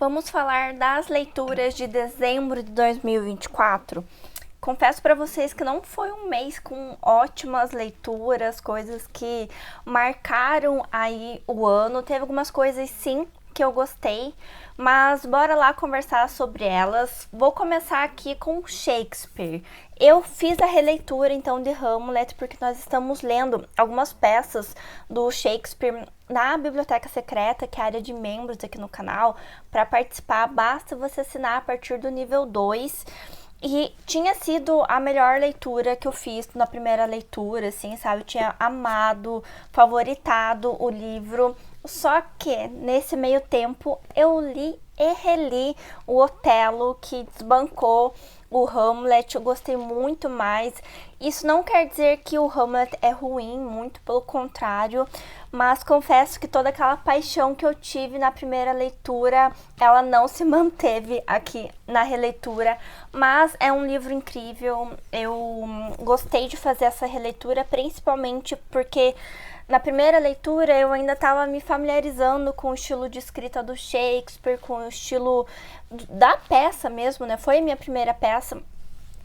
Vamos falar das leituras de dezembro de 2024. Confesso para vocês que não foi um mês com ótimas leituras, coisas que marcaram aí o ano. Teve algumas coisas sim que eu gostei, mas bora lá conversar sobre elas. Vou começar aqui com Shakespeare. Eu fiz a releitura então de Hamlet porque nós estamos lendo algumas peças do Shakespeare na Biblioteca Secreta, que é a área de membros aqui no canal. Para participar, basta você assinar a partir do nível 2. E tinha sido a melhor leitura que eu fiz na primeira leitura, assim, sabe? Eu tinha amado, favoritado o livro. Só que, nesse meio tempo, eu li e reli o Otelo, que desbancou o Hamlet. Eu gostei muito mais. Isso não quer dizer que o Hamlet é ruim, muito pelo contrário, mas confesso que toda aquela paixão que eu tive na primeira leitura, ela não se manteve aqui na releitura, mas é um livro incrível. Eu gostei de fazer essa releitura, principalmente porque na primeira leitura eu ainda estava me familiarizando com o estilo de escrita do Shakespeare, com o estilo da peça mesmo, né? Foi a minha primeira peça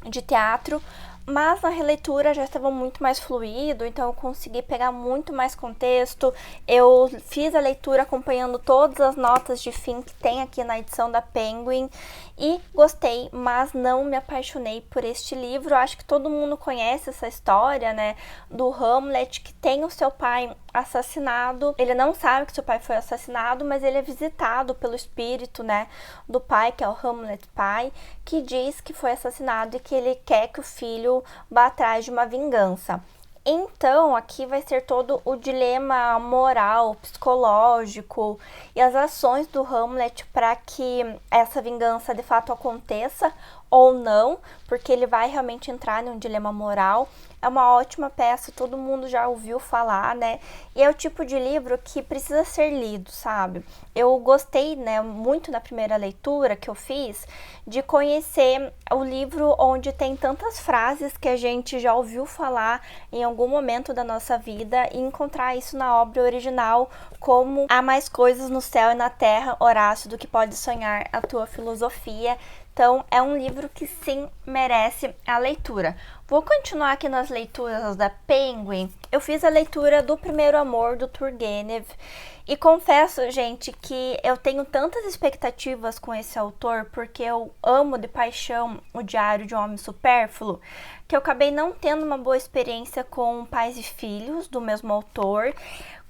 de teatro, mas na releitura já estava muito mais fluido, então eu consegui pegar muito mais contexto. Eu fiz a leitura acompanhando todas as notas de fim que tem aqui na edição da Penguin e gostei, mas não me apaixonei por este livro. Eu acho que todo mundo conhece essa história, né, do Hamlet, que tem o seu pai assassinado. Ele não sabe que seu pai foi assassinado, mas ele é visitado pelo espírito, né, do pai, que é o Hamlet pai, que diz que foi assassinado e que ele quer que o filho vá atrás de uma vingança. Então, aqui vai ser todo o dilema moral, psicológico e as ações do Hamlet para que essa vingança de fato aconteça ou não, porque ele vai realmente entrar num dilema moral. É uma ótima peça, todo mundo já ouviu falar, né? E é o tipo de livro que precisa ser lido, sabe? Eu gostei, né, muito na primeira leitura que eu fiz, de conhecer o livro onde tem tantas frases que a gente já ouviu falar em algum momento da nossa vida e encontrar isso na obra original, como há mais coisas no céu e na terra, Horácio, do que pode sonhar a tua filosofia. Então, é um livro que sim merece a leitura. Vou continuar aqui nas leituras da Penguin. Eu fiz a leitura do Primeiro Amor, do Turgenev. E confesso, gente, que eu tenho tantas expectativas com esse autor, porque eu amo de paixão o Diário de um Homem Supérfluo, que eu acabei não tendo uma boa experiência com Pais e Filhos, do mesmo autor.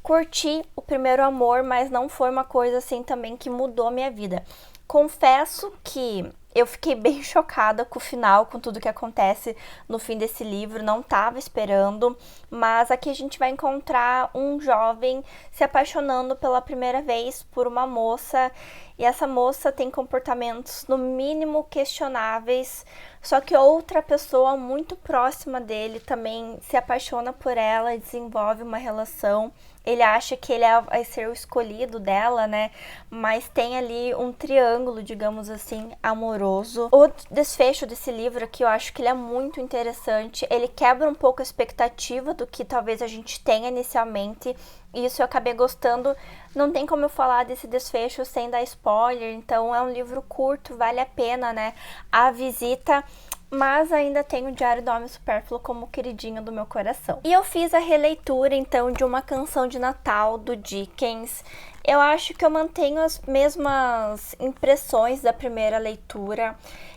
Curti o Primeiro Amor, mas não foi uma coisa assim também que mudou minha vida. Confesso que eu fiquei bem chocada com o final, com tudo que acontece no fim desse livro, não estava esperando, mas aqui a gente vai encontrar um jovem se apaixonando pela primeira vez por uma moça, e essa moça tem comportamentos no mínimo questionáveis, só que outra pessoa muito próxima dele também se apaixona por ela e desenvolve uma relação. Ele acha que ele vai ser o escolhido dela, né? Mas tem ali um triângulo, digamos assim, amoroso. O desfecho desse livro aqui, eu acho que ele é muito interessante. Ele quebra um pouco a expectativa do que talvez a gente tenha inicialmente. Isso eu acabei gostando. Não tem como eu falar desse desfecho sem dar spoiler. Então é um livro curto, vale a pena, né? A visita. Mas ainda tenho o Diário do Homem Supérfluo como queridinho do meu coração. E eu fiz a releitura, então, de Uma Canção de Natal, do Dickens. Eu acho que eu mantenho as mesmas impressões da primeira leitura.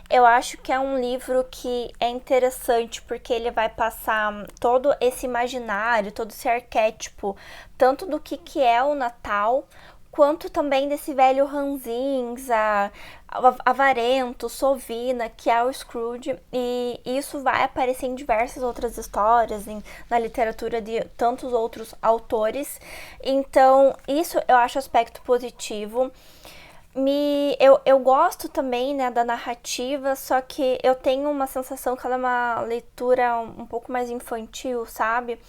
Eu acho que é um livro que é interessante porque ele vai passar todo esse imaginário, todo esse arquétipo, tanto do que é o Natal, quanto também desse velho ranzinza, avarento, sovina, que é o Scrooge, e isso vai aparecer em diversas outras histórias, na literatura de tantos outros autores. Então, isso eu acho aspecto positivo. Eu gosto também, né, da narrativa, só que eu tenho uma sensação que ela é uma leitura um pouco mais infantil, sabe?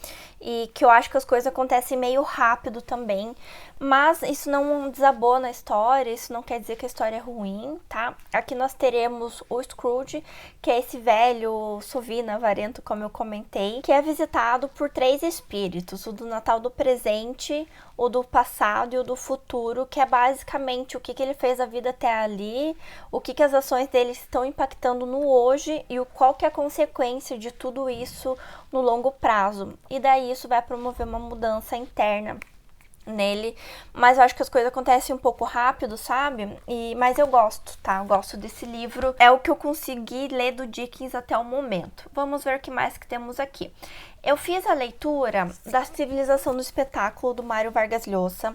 e que eu acho que as coisas acontecem meio rápido também, mas isso não desabou na história, isso não quer dizer que a história é ruim, tá? Aqui nós teremos o Scrooge, que é esse velho sovina avarento, como eu comentei, que é visitado por 3 espíritos, o do Natal do presente, o do passado e o do futuro, que é basicamente o que ele fez a vida até ali, o que as ações dele estão impactando no hoje e qual que é a consequência de tudo isso no longo prazo. E daí isso vai promover uma mudança interna nele, mas eu acho que as coisas acontecem um pouco rápido, sabe? Mas eu gosto, tá? Eu gosto desse livro. É o que eu consegui ler do Dickens até o momento. Vamos ver o que mais que temos aqui. Eu fiz a leitura da Civilização do Espetáculo, do Mário Vargas Llosa.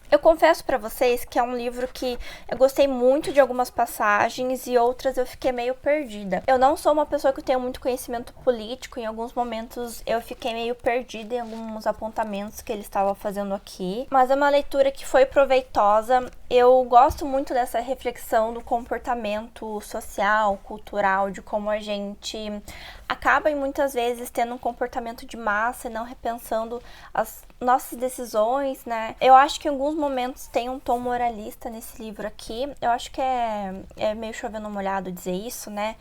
Eu confesso pra vocês que é um livro que eu gostei muito de algumas passagens e outras eu fiquei meio perdida. Eu não sou uma pessoa que tenho muito conhecimento político, em alguns momentos eu fiquei meio perdida em alguns apontamentos que ele estava fazendo aqui, mas é uma leitura que foi proveitosa. Eu gosto muito dessa reflexão do comportamento social, cultural, de como a gente acaba muitas vezes tendo um comportamento de massa e não repensando as nossas decisões, né? Eu acho que em alguns momentos tem um tom moralista nesse livro aqui. Eu acho que é meio chovendo molhado dizer isso, né?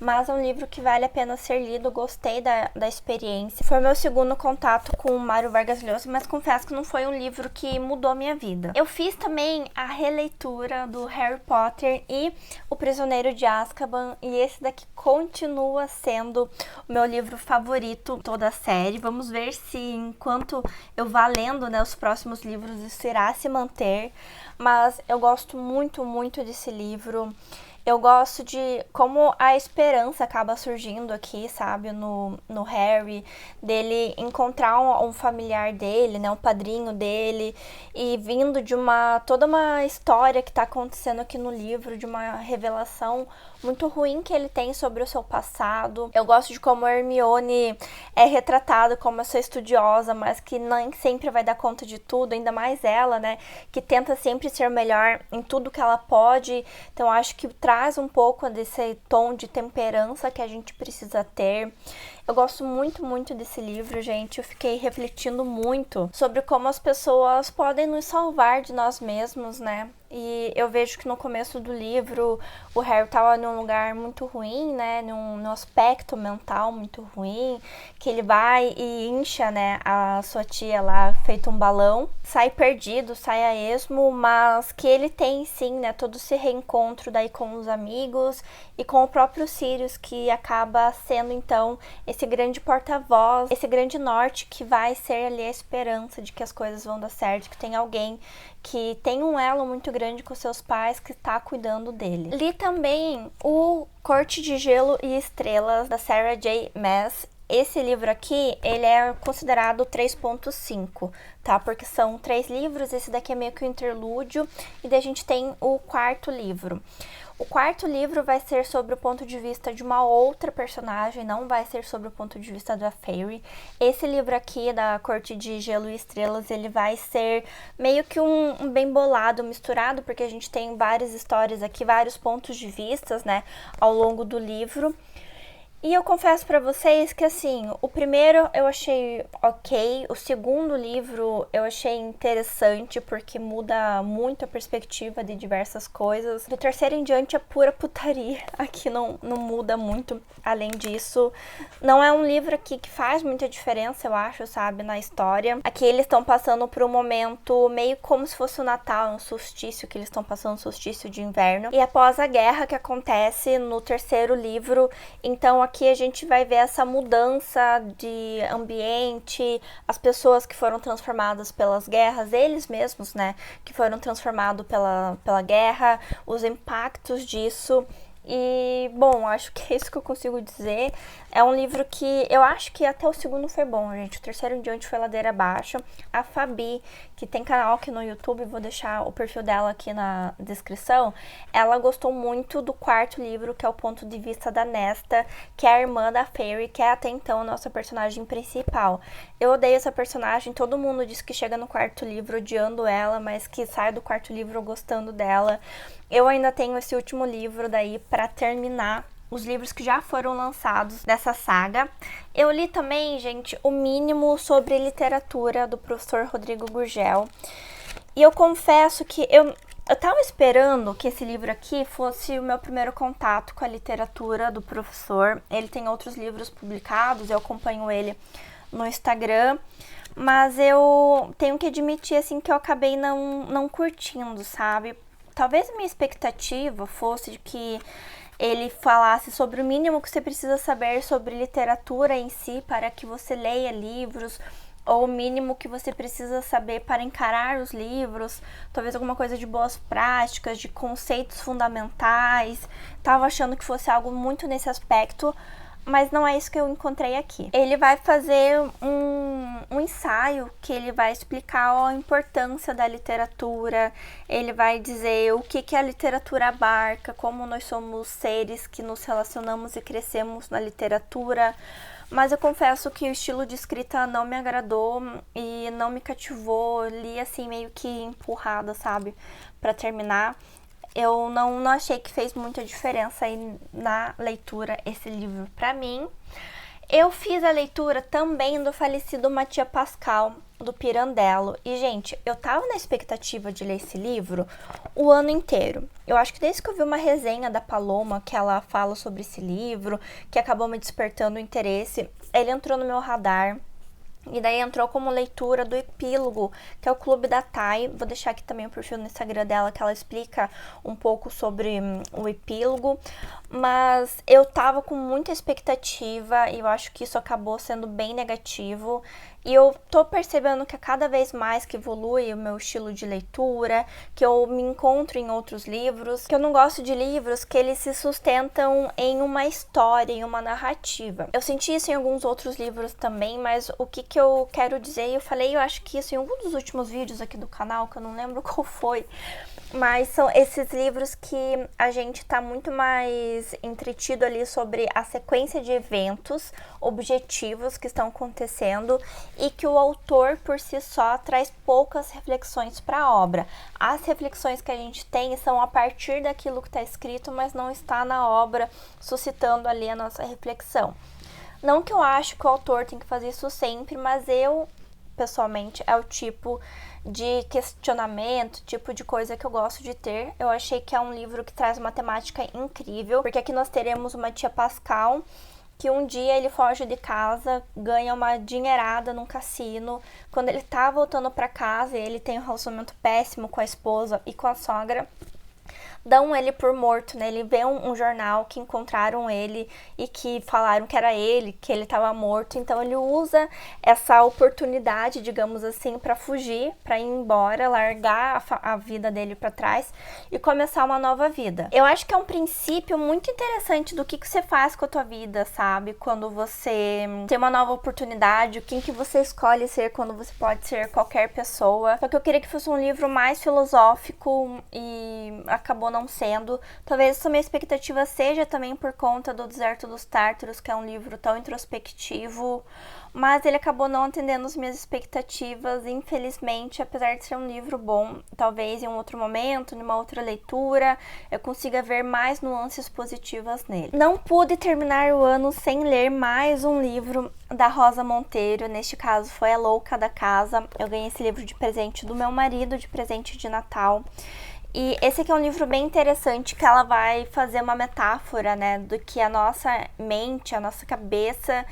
Mas é um livro que vale a pena ser lido, gostei da experiência. Foi meu segundo contato com o Mário Vargas Llosa, mas confesso que não foi um livro que mudou a minha vida. Eu fiz também a releitura do Harry Potter e O Prisioneiro de Azkaban, e esse daqui continua sendo o meu livro favorito toda a série. Vamos ver se enquanto eu vá lendo, né, os próximos livros isso irá se manter, mas eu gosto muito, muito desse livro. Eu gosto de como a esperança acaba surgindo aqui, sabe, no Harry, dele encontrar um familiar dele, né, um padrinho dele, e vindo de toda uma história que tá acontecendo aqui no livro, de uma revelação muito ruim que ele tem sobre o seu passado. Eu gosto de como a Hermione é retratada como essa estudiosa, mas que nem sempre vai dar conta de tudo, ainda mais ela, né, que tenta sempre ser melhor em tudo que ela pode. Então acho que traz um pouco desse tom de temperança que a gente precisa ter. Eu gosto muito, muito desse livro, gente. Eu fiquei refletindo muito sobre como as pessoas podem nos salvar de nós mesmos, né? E eu vejo que no começo do livro o Harry tava num lugar muito ruim, né? Num aspecto mental muito ruim, que ele vai e incha, né, a sua tia lá, feito um balão, sai perdido, sai a esmo, mas que ele tem sim, né, todo esse reencontro daí com os amigos e com o próprio Sirius, que acaba sendo então esse grande porta-voz, esse grande norte que vai ser ali a esperança de que as coisas vão dar certo, que tem alguém que tem um elo muito grande com seus pais que está cuidando dele. Li também o Corte de Gelo e Estrelas, da Sarah J. Maas. Esse livro aqui, ele é considerado 3.5, tá? Porque são 3 livros, esse daqui é meio que um interlúdio, e daí a gente tem o 4º livro. O 4º livro vai ser sobre o ponto de vista de uma outra personagem, não vai ser sobre o ponto de vista da Fairy. Esse livro aqui, da Corte de Gelo e Estrelas, ele vai ser meio que um bem bolado, misturado, porque a gente tem várias histórias aqui, vários pontos de vistas, né, ao longo do livro. E eu confesso pra vocês que, assim, o primeiro eu achei ok, o segundo livro eu achei interessante porque muda muito a perspectiva de diversas coisas. Do terceiro em diante é pura putaria, aqui não muda muito. Além disso, não é um livro aqui que faz muita diferença, eu acho, sabe, na história. Aqui eles estão passando por um momento meio como se fosse o Natal, um solstício, que eles estão passando um solstício de inverno. E após a guerra que acontece no terceiro livro, então aqui a gente vai ver essa mudança de ambiente, as pessoas que foram transformadas pelas guerras, eles mesmos, né, que foram transformados pela guerra, os impactos disso. E, bom, acho que é isso que eu consigo dizer. É um livro que eu acho que até o segundo foi bom, gente. O terceiro em diante foi ladeira abaixo. A Fabi, que tem canal aqui no YouTube, vou deixar o perfil dela aqui na descrição. Ela gostou muito do 4º livro, que é o ponto de vista da Nesta, que é a irmã da Fairy, que é até então a nossa personagem principal. Eu odeio essa personagem, todo mundo diz que chega no 4º livro odiando ela, mas que sai do 4º livro gostando dela. Eu ainda tenho esse último livro daí pra terminar os livros que já foram lançados dessa saga. Eu li também, gente, o mínimo sobre literatura do professor Rodrigo Gurgel. E eu confesso que eu tava esperando que esse livro aqui fosse o meu primeiro contato com a literatura do professor. Ele tem outros livros publicados, eu acompanho ele no Instagram, mas eu tenho que admitir, assim, que eu acabei não curtindo, sabe? Talvez a minha expectativa fosse de que ele falasse sobre o mínimo que você precisa saber sobre literatura em si para que você leia livros, ou o mínimo que você precisa saber para encarar os livros, talvez alguma coisa de boas práticas, de conceitos fundamentais. Tava achando que fosse algo muito nesse aspecto, mas não é isso que eu encontrei aqui. Ele vai fazer um ensaio que ele vai explicar a importância da literatura, ele vai dizer o que a literatura abarca, como nós somos seres que nos relacionamos e crescemos na literatura. Mas eu confesso que o estilo de escrita não me agradou e não me cativou. Li assim meio que empurrada, sabe, pra terminar. Eu não achei que fez muita diferença aí na leitura esse livro pra mim. Eu fiz a leitura também do falecido Mattia Pascal, do Pirandello. E, gente, eu tava na expectativa de ler esse livro o ano inteiro. Eu acho que desde que eu vi uma resenha da Paloma, que ela fala sobre esse livro, que acabou me despertando o interesse, ele entrou no meu radar. E daí entrou como leitura do epílogo, que é o Clube da Thay. Vou deixar aqui também o perfil no Instagram dela, que ela explica um pouco sobre o epílogo. Mas eu tava com muita expectativa e eu acho que isso acabou sendo bem negativo. E eu tô percebendo que a cada vez mais que evolui o meu estilo de leitura, que eu me encontro em outros livros, que eu não gosto de livros que eles se sustentam em uma história, em uma narrativa. Eu senti isso em alguns outros livros também, mas o que eu quero dizer, eu falei, eu acho que isso em algum dos últimos vídeos aqui do canal, que eu não lembro qual foi, mas são esses livros que a gente tá muito mais entretido ali sobre a sequência de eventos, objetivos que estão acontecendo e que o autor por si só traz poucas reflexões para a obra. As reflexões que a gente tem são a partir daquilo que está escrito, mas não está na obra suscitando ali a nossa reflexão. Não que eu acho que o autor tem que fazer isso sempre, mas eu, pessoalmente, é o tipo de questionamento, tipo de coisa que eu gosto de ter. Eu achei que é um livro que traz uma temática incrível, porque aqui nós teremos uma Mattia Pascal, que um dia ele foge de casa, ganha uma dinheirada num cassino. Quando ele tá voltando pra casa, ele tem um relacionamento péssimo com a esposa e com a sogra. Dão ele por morto, né? Ele vê um jornal que encontraram ele e que falaram que era ele, que ele estava morto. Então ele usa essa oportunidade, digamos assim, para fugir, para ir embora, largar a vida dele para trás e começar uma nova vida. Eu acho que é um princípio muito interessante do que você faz com a tua vida, sabe? Quando você tem uma nova oportunidade, quem que você escolhe ser quando você pode ser qualquer pessoa. Só que eu queria que fosse um livro mais filosófico e acabou não sendo. Talvez essa minha expectativa seja também por conta do Deserto dos Tártaros, que é um livro tão introspectivo, mas ele acabou não atendendo as minhas expectativas, infelizmente, apesar de ser um livro bom. Talvez em um outro momento, numa outra leitura, eu consiga ver mais nuances positivas nele. Não pude terminar o ano sem ler mais um livro da Rosa Monteiro, neste caso foi A Louca da Casa. Eu ganhei esse livro de presente do meu marido, de presente de Natal. E esse aqui é um livro bem interessante, que ela vai fazer uma metáfora, né, do que a nossa mente, a nossa cabeça,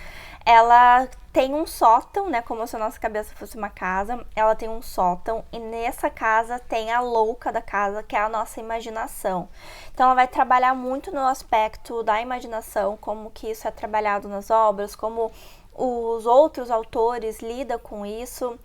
ela tem um sótão, né, como se a nossa cabeça fosse uma casa, ela tem um sótão e nessa casa tem a louca da casa, que é a nossa imaginação. Então ela vai trabalhar muito no aspecto da imaginação, como que isso é trabalhado nas obras, como os outros autores lidam com isso.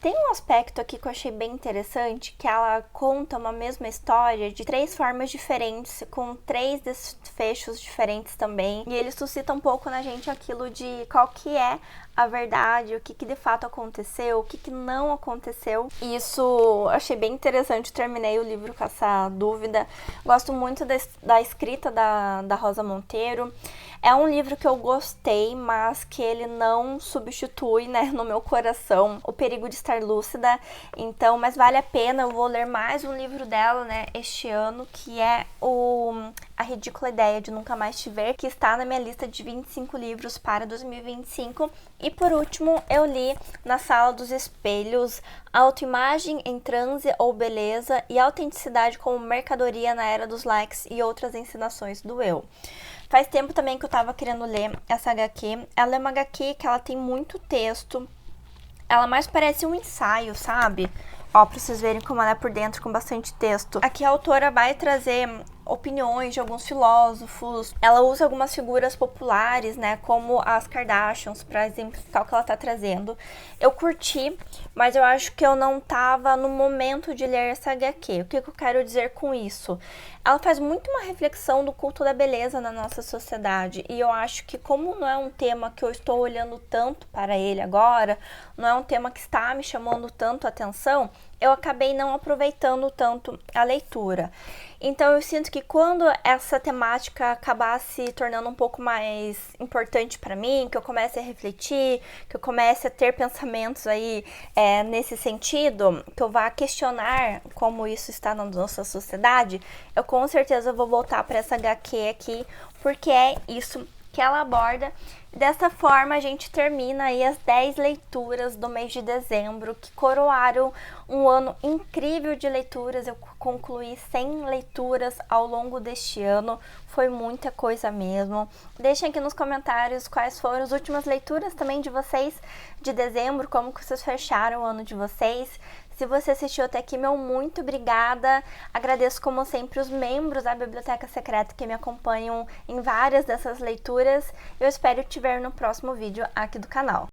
Tem um aspecto aqui que eu achei bem interessante, que ela conta uma mesma história de 3 formas diferentes, com 3 desfechos diferentes também. E ele suscita um pouco na gente aquilo de qual que é a verdade, o que de fato aconteceu, o que não aconteceu. E isso eu achei bem interessante, terminei o livro com essa dúvida. Gosto muito da escrita da Rosa Monteiro. É um livro que eu gostei, mas que ele não substitui, né, no meu coração, O Perigo de Estar Lúcida. Então, mas vale a pena, eu vou ler mais um livro dela, né, este ano, que é o A Ridícula Ideia de Nunca Mais Te Ver, que está na minha lista de 25 livros para 2025. E por último, eu li Na Sala dos Espelhos, Autoimagem em Transe ou Beleza e Autenticidade como Mercadoria na Era dos Likes e Outras Ensinações do Eu. Faz tempo também que eu tava querendo ler essa HQ. Ela é uma HQ que ela tem muito texto. Ela mais parece um ensaio, sabe? Ó, pra vocês verem como ela é por dentro, com bastante texto. Aqui a autora vai trazer opiniões de alguns filósofos. Ela usa algumas figuras populares, né, como as Kardashians, para exemplificar o que ela tá trazendo. Eu curti, mas eu acho que eu não tava no momento de ler essa HQ. O que eu quero dizer com isso? Ela faz muito uma reflexão do culto da beleza na nossa sociedade, e eu acho que como não é um tema que eu estou olhando tanto para ele agora, não é um tema que está me chamando tanto a atenção, eu acabei não aproveitando tanto a leitura. Então eu sinto que quando essa temática acabar se tornando um pouco mais importante para mim, que eu comece a refletir, que eu comece a ter pensamentos aí nesse sentido, que eu vá questionar como isso está na nossa sociedade, eu com certeza vou voltar para essa HQ aqui, porque é isso que ela aborda. Dessa forma, a gente termina aí as 10 leituras do mês de dezembro, que coroaram um ano incrível de leituras. Eu concluí 100 leituras ao longo deste ano, foi muita coisa mesmo. Deixem aqui nos comentários quais foram as últimas leituras também de vocês de dezembro, como que vocês fecharam o ano de vocês. Se você assistiu até aqui, meu muito obrigada. Agradeço, como sempre, os membros da Biblioteca Secreta que me acompanham em várias dessas leituras. Eu espero te ver no próximo vídeo aqui do canal.